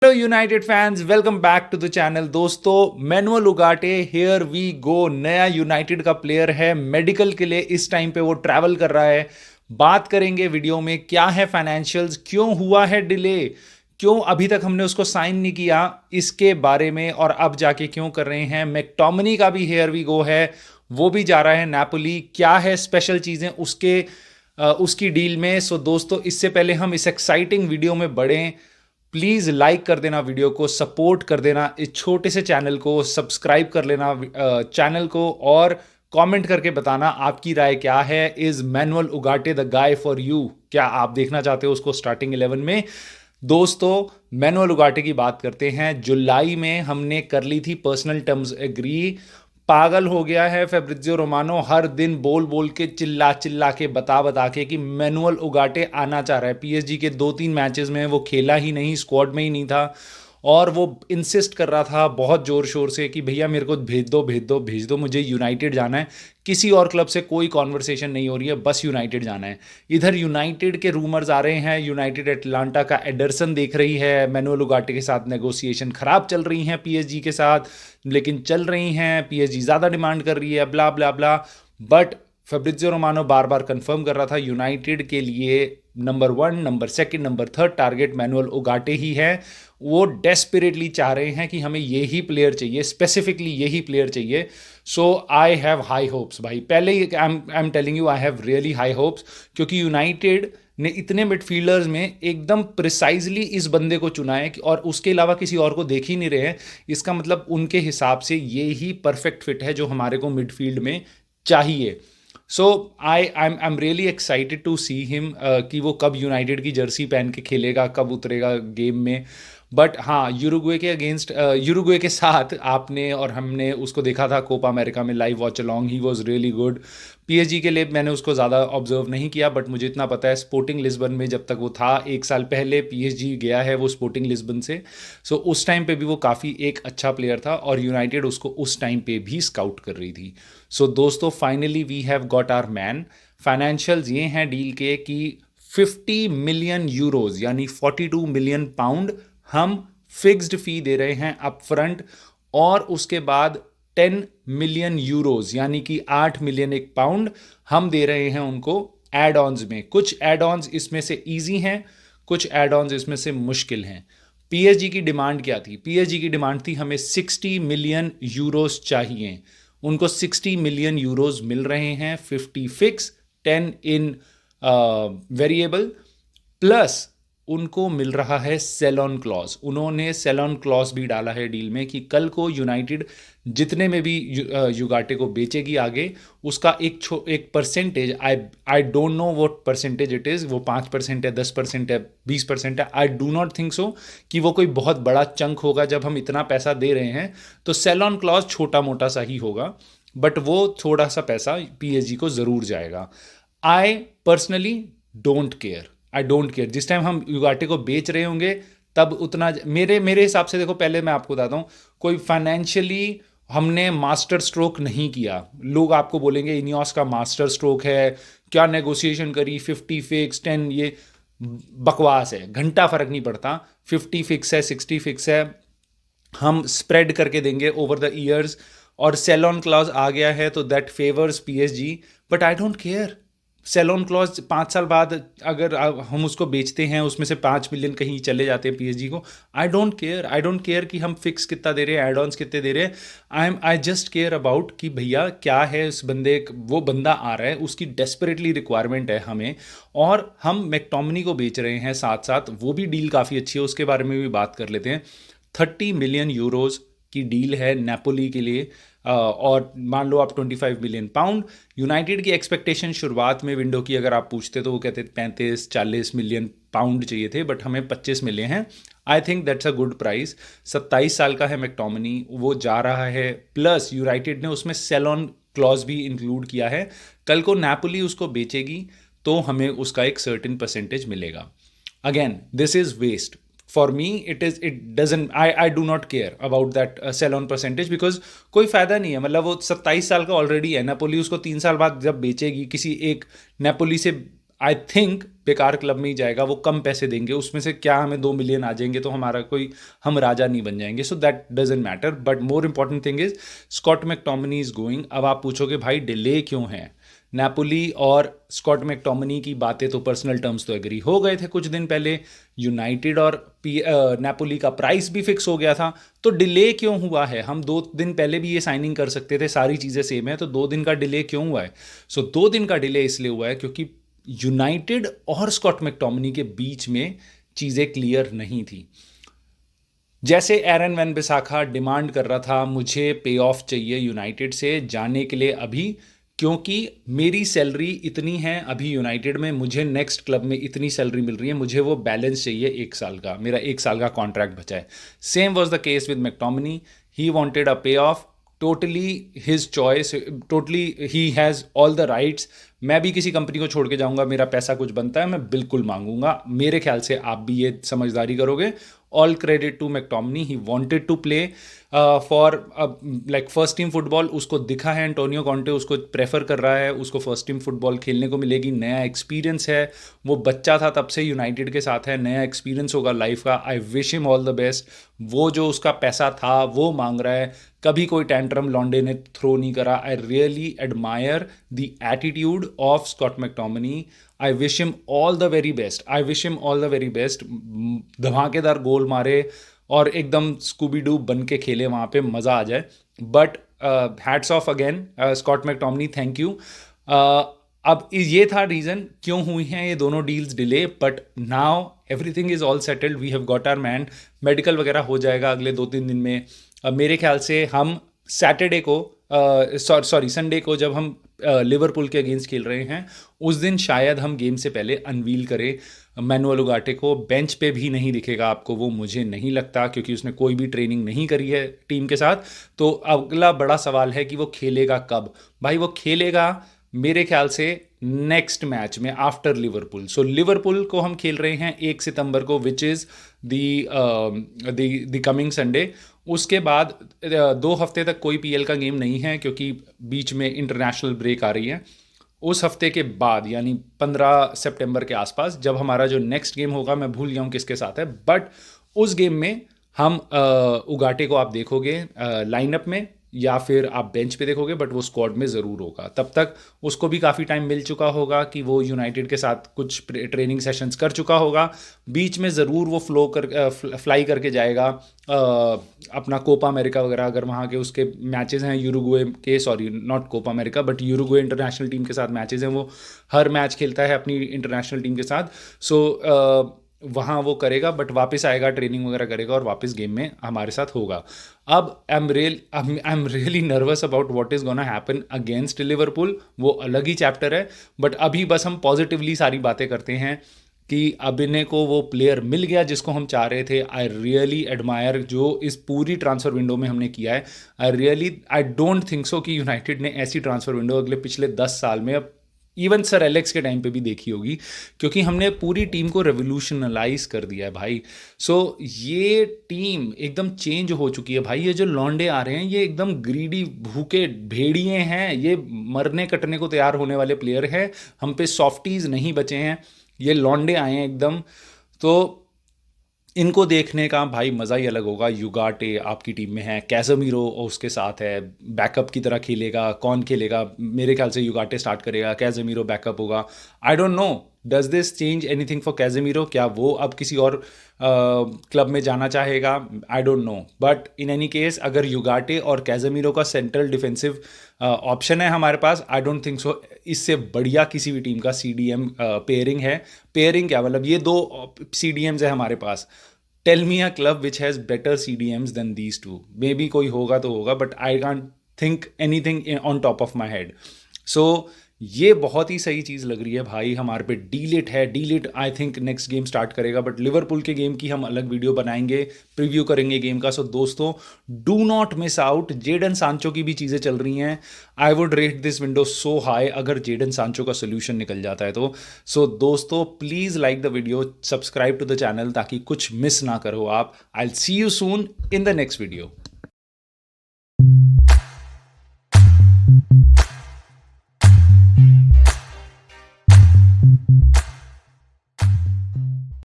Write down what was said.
Hello United fans, welcome back to the channel. दोस्तों, Manuel Ugarte here we go. नया United का player है, medical के लिए इस टाइम पे वो ट्रैवल कर रहा है। बात करेंगे वीडियो में क्या है फाइनेंशियल्स, क्यों हुआ है डिले, क्यों अभी तक हमने उसको साइन नहीं किया, इसके बारे में, और अब जाके क्यों कर रहे हैं। मैकटोमिनी का भी हियर वी गो है, वो भी जा रहा है नेपोली। क्या है स्पेशल चीज़ें उसकी डील में। सो दोस्तों, इससे पहले हम इस एक्साइटिंग वीडियो में बढ़ें, प्लीज़ लाइक कर देना वीडियो को, सपोर्ट कर देना इस छोटे से चैनल को, सब्सक्राइब कर लेना चैनल को, और कमेंट करके बताना आपकी राय क्या है। Is manual उगाटे the guy for you? क्या आप देखना चाहते हो उसको स्टार्टिंग 11 में? दोस्तों, मैनुअल उगाटे की बात करते हैं। जुलाई में हमने कर ली थी पर्सनल टर्म्स एग्री। पागल हो गया है फैब्रिजियो रोमानो, हर दिन बोल बोल के, चिल्ला चिल्ला के, बता बता के कि मैनुअल उगाटे आना चाह रहा है। पीएसजी के 2-3 मैचेस में वो खेला ही नहीं, स्क्वाड में ही नहीं था, और वो इंसिस्ट कर रहा था बहुत ज़ोर शोर से कि भैया मेरे को भेज दो भेज दो भेज दो, मुझे यूनाइटेड जाना है। किसी और क्लब से कोई कॉन्वर्सेशन नहीं हो रही है, बस यूनाइटेड जाना है। इधर यूनाइटेड के रूमर्स आ रहे हैं, यूनाइटेड एटलांटा का एडरसन देख रही है, मैनुअल उगाटे के साथ नेगोशिएशन खराब चल रही हैं पीएसजी के साथ, लेकिन चल रही हैं, पीएसजी ज़्यादा डिमांड कर रही है, blah blah blah. But Fabrizio Romano बार बार कंफर्म कर रहा था यूनाइटेड के लिए number 1, number 2, number 3 target Manuel Ugarte ही है। वो डेस्परेटली चाह रहे हैं कि हमें यही प्लेयर चाहिए, स्पेसिफिकली यही प्लेयर चाहिए। So I have high hopes भाई, पहले ही I am telling you, I have really high hopes, क्योंकि यूनाइटेड ने इतने मिडफील्डर्स में एकदम प्रिसाइजली इस बंदे को चुना है और उसके अलावा किसी और को देख ही नहीं रहे हैं। इसका मतलब उनके हिसाब से ये ही परफेक्ट फिट है जो हमारे को मिडफील्ड में चाहिए। So I am really excited to see him कि वो कब यूनाइटेड की जर्सी पहन के खेलेगा, कब उतरेगा गेम में। बट हाँ, यूरुग्वे के अगेंस्ट, यूरुग्वे के साथ आपने और हमने उसको देखा था कोपा अमेरिका में live watch along, he was really good. PSG के लिए मैंने उसको ज़्यादा ऑब्जर्व नहीं किया, बट मुझे इतना पता है स्पोर्टिंग लिस्बन में जब तक वो था 1 साल पहले, पीएसजी गया है वो स्पोर्टिंग लिस्बन से। सो उस टाइम पे भी वो काफ़ी एक अच्छा प्लेयर था, और यूनाइटेड उसको उस टाइम पे भी स्काउट कर रही थी। सो दोस्तों, finally we have got our man. Financials ये हैं डील के कि 50 मिलियन यूरोज यानी 42 मिलियन पाउंड हम फिक्स्ड फी दे रहे हैं अप फ्रंट, और उसके बाद 10 मिलियन यूरोज यानी कि 8 मिलियन एक पाउंड हम दे रहे हैं उनको एड ऑन्स में। कुछ एड ऑन्स इसमें से इजी हैं, कुछ एड ऑन्स इसमें से मुश्किल हैं। पीएसजी की डिमांड क्या थी? पीएसजी की डिमांड थी हमें 60 मिलियन यूरोज चाहिए। उनको 60 मिलियन यूरोज मिल रहे हैं, 50 फिक्स, 10 इन वेरिएबल, प्लस उनको मिल रहा है सेल ऑन क्लॉज। उन्होंने सेल ऑन क्लॉज भी डाला है डील में कि कल को यूनाइटेड जितने में भी युगाटे को बेचेगी आगे, उसका एक percentage, I don't know what percentage it is, वो 5% है, 10% है, 20% है, I do not think so कि वो कोई बहुत बड़ा चंक होगा। जब हम इतना पैसा दे रहे हैं तो सेल ऑन क्लॉज छोटा मोटा सा ही होगा, बट वो थोड़ा सा पैसा पीएसजी को ज़रूर जाएगा। I personally don't care, I don't care. जिस टाइम हम युगाटे को बेच रहे होंगे तब उतना मेरे हिसाब से, देखो पहले मैं आपको बताता हूँ, कोई फाइनेंशियली हमने मास्टर स्ट्रोक नहीं किया। लोग आपको बोलेंगे इनियोस का मास्टर स्ट्रोक है, क्या नेगोशिएशन करी, 50 फिक्स 10, ये बकवास है, घंटा फर्क नहीं पड़ता। 50 फिक्स है, 60 फिक्स है, हम स्प्रेड करके देंगे ओवर द ईयर्स, और सेल ऑन क्लॉज आ गया है तो that favours PSG. But I don't care, sell on clause 5 साल बाद अगर हम उसको बेचते हैं, उसमें से 5 मिलियन कहीं चले जाते हैं पीएसजी को, आई don't care. I don't care कि हम फिक्स कितना दे रहे हैं, एड ऑन्स कितने दे रहे हैं। आई जस्ट केयर अबाउट कि भैया क्या है इस बंदे, वो बंदा आ रहा है, उसकी डेस्परेटली रिक्वायरमेंट है हमें, और हम मैकटोमिनी को बेच रहे हैं साथ साथ, वो भी डील काफ़ी अच्छी है, उसके बारे में भी बात कर लेते हैं। 30 मिलियन यूरोज़ की डील है नेपोली के लिए, और मान लो आप 25 मिलियन पाउंड। यूनाइटेड की एक्सपेक्टेशन शुरुआत में विंडो की अगर आप पूछते तो वो कहते 35-40 मिलियन पाउंड चाहिए थे, बट हमें 25 मिले हैं। I think that's a good price. 27 साल का है मैकटोमिनी, वो जा रहा है, प्लस यूनाइटेड ने उसमें सेल ऑन क्लॉज भी इंक्लूड किया है। कल को नेपोली उसको बेचेगी तो हमें उसका एक सर्टेन परसेंटेज मिलेगा। Again, this is waste for me, it doesn't, I do not care about that sell on percentage, because कोई फ़ायदा नहीं है। मतलब वो 27 साल का ऑलरेडी है, नेपोली उसको 3 साल बाद जब बेचेगी किसी एक नेपोली से, आई थिंक बेकार क्लब में ही जाएगा, वो कम पैसे देंगे, उसमें से क्या हमें 2 मिलियन आ जाएंगे तो हमारा कोई, हम राजा नहीं बन जाएंगे. So that doesn't matter. But more important thing is Scott McTominay is going. अब आप पूछोगे भाई डिले क्यों है. नेपोली और स्कॉट मैकटोमिनी की बातें तो पर्सनल टर्म्स तो एग्री हो गए थे कुछ दिन पहले. यूनाइटेड और नेपोली का प्राइस भी फिक्स हो गया था. तो डिले क्यों हुआ है. हम 2 दिन पहले भी ये साइनिंग कर सकते थे, सारी चीज़ें सेम है, तो 2 दिन का डिले क्यों हुआ है. सो 2 दिन का डिले इसलिए हुआ है क्योंकि यूनाइटेड और स्कॉट मैकटोमिनी के बीच में चीज़ें क्लियर नहीं थी. जैसे एरन वैन बिसाखा डिमांड कर रहा था, मुझे पे ऑफ चाहिए यूनाइटेड से जाने के लिए अभी, क्योंकि मेरी सैलरी इतनी है अभी यूनाइटेड में, मुझे नेक्स्ट क्लब में इतनी सैलरी मिल रही है, मुझे वो बैलेंस चाहिए 1 साल का, मेरा 1 साल का कॉन्ट्रैक्ट बचा है. Same was the case with McTominay. He wanted a pay off, totally his choice, totally he has all the rights. मैं भी किसी कंपनी को छोड़ के जाऊंगा, मेरा पैसा कुछ बनता है, मैं बिल्कुल मांगूंगा. मेरे ख्याल से आप भी ये समझदारी करोगे. All credit to McTominay. He wanted to play for like first team football. उसको दिखा है एंटोनियो कॉन्टे उसको प्रेफर कर रहा है, उसको फर्स्ट टीम फुटबॉल खेलने को मिलेगी, नया एक्सपीरियंस है. वो बच्चा था तब से यूनाइटेड के साथ है, नया एक्सपीरियंस होगा लाइफ का. आई wish him all the best. वो जो उसका पैसा था वो मांग रहा है, कभी कोई टैंट्रम लॉन्डे ने थ्रो नहीं करा. I really admire the attitude of Scott McTominay. I wish him all the very best. I wish him all the very best. धमाकेदार गोल मारे और एकदम स्कूबी डू बन के खेले वहाँ पे, मज़ा आ जाए. But hats off again Scott McTominay, thank you. अब ये था रीज़न क्यों हुई हैं ये दोनों deals delay. But now everything is all settled. We have got our man. Medical वगैरह हो जाएगा अगले 2-3 दिन में. मेरे ख्याल से हम सैटरडे को, सॉरी संडे को, जब हम लिवरपूल के अगेंस्ट खेल रहे हैं, उस दिन शायद हम गेम से पहले अनवील करें मैनुअल उगाटे को. बेंच पे भी नहीं दिखेगा आपको वो, मुझे नहीं लगता, क्योंकि उसने कोई भी ट्रेनिंग नहीं करी है टीम के साथ. तो अगला बड़ा सवाल है कि वो खेलेगा कब. भाई वो खेलेगा मेरे ख्याल से नेक्स्ट मैच में आफ्टर लिवरपूल. सो लिवरपूल को हम खेल रहे हैं 1 सितंबर को, which is the coming Sunday. उसके बाद 2 हफ्ते तक कोई पीएल का गेम नहीं है, क्योंकि बीच में इंटरनेशनल ब्रेक आ रही है. उस हफ्ते के बाद यानी 15 सितंबर के आसपास जब हमारा जो नेक्स्ट गेम होगा, मैं भूल गया हूँ किसके साथ है, बट उस गेम में हम उगाटे को आप देखोगे लाइनअप में, या फिर आप बेंच पे देखोगे, बट वो स्क्वाड में ज़रूर होगा. तब तक उसको भी काफ़ी टाइम मिल चुका होगा कि वो यूनाइटेड के साथ कुछ ट्रेनिंग सेशंस कर चुका होगा. बीच में ज़रूर वो फ्लाई करके जाएगा अपना कोपा अमेरिका वगैरह, अगर वहाँ के उसके मैचेस हैं यूरुग्वे के, sorry not Copa America but Uruguay international team के साथ मैचेस हैं. वो हर मैच खेलता है अपनी इंटरनेशनल टीम के साथ. सो वहाँ वो करेगा, बट वापस आएगा, ट्रेनिंग वगैरह करेगा और वापस गेम में हमारे साथ होगा. अब आई am really nervous about what is gonna happen against Liverpool. वो अलग ही चैप्टर है. बट अभी बस हम पॉजिटिवली सारी बातें करते हैं कि अभिनय को वो प्लेयर मिल गया जिसको हम चाह रहे थे. आई रियली एडमायर जो इस पूरी ट्रांसफ़र विंडो में हमने किया है. आई डोंट थिंक सो कि यूनाइटेड ने ऐसी ट्रांसफ़र विंडो अगले पिछले 10 साल में, अब इवन सर एलेक्स के टाइम पे भी देखी होगी, क्योंकि हमने पूरी टीम को रेवोल्यूशनलाइज कर दिया है भाई. सो ये टीम एकदम चेंज हो चुकी है भाई. ये जो लौंडे आ रहे हैं ये एकदम ग्रीडी भूखे भेड़िए हैं, ये मरने कटने को तैयार होने वाले प्लेयर हैं. हम पे सॉफ्टीज़ नहीं बचे हैं, ये लौंडे आए हैं एकदम. तो इनको देखने का भाई मज़ा ही अलग होगा. युगाटे आपकी टीम में है, कैज़मीरो उसके साथ है, बैकअप की तरह खेलेगा. कौन खेलेगा? मेरे ख्याल से युगाटे स्टार्ट करेगा, कैज़मीरो बैकअप होगा. I don't know does this change anything for Casemiro. क्या वो अब किसी और क्लब में जाना चाहेगा? I don't know. But in any case अगर युगाटे और कैज़मीरो का सेंट्रल डिफेंसिव ऑप्शन है हमारे पास, आई डोंट थिंक सो इससे बढ़िया किसी भी टीम का CDM पेयरिंग है. पेयरिंग क्या मतलब, ये 2 CDMs है हमारे पास. Tell me a club which has better CDMs than these 2. Maybe कोई होगा तो होगा, but I can't think anything on top of my head. So ये बहुत ही सही चीज़ लग रही है भाई. हमारे पे डीलिट है. De Ligt I think next game start करेगा, बट लिवरपूल के गेम की हम अलग वीडियो बनाएंगे, प्रीव्यू करेंगे गेम का. सो दोस्तों do not miss out. Jadon Sancho की भी चीज़ें चल रही हैं. I would rate this window so high अगर जेडन सांचो का सोल्यूशन निकल जाता है तो. सो दोस्तों please like the video, subscribe to the channel ताकि कुछ मिस ना करो आप. I will see you soon in the next video.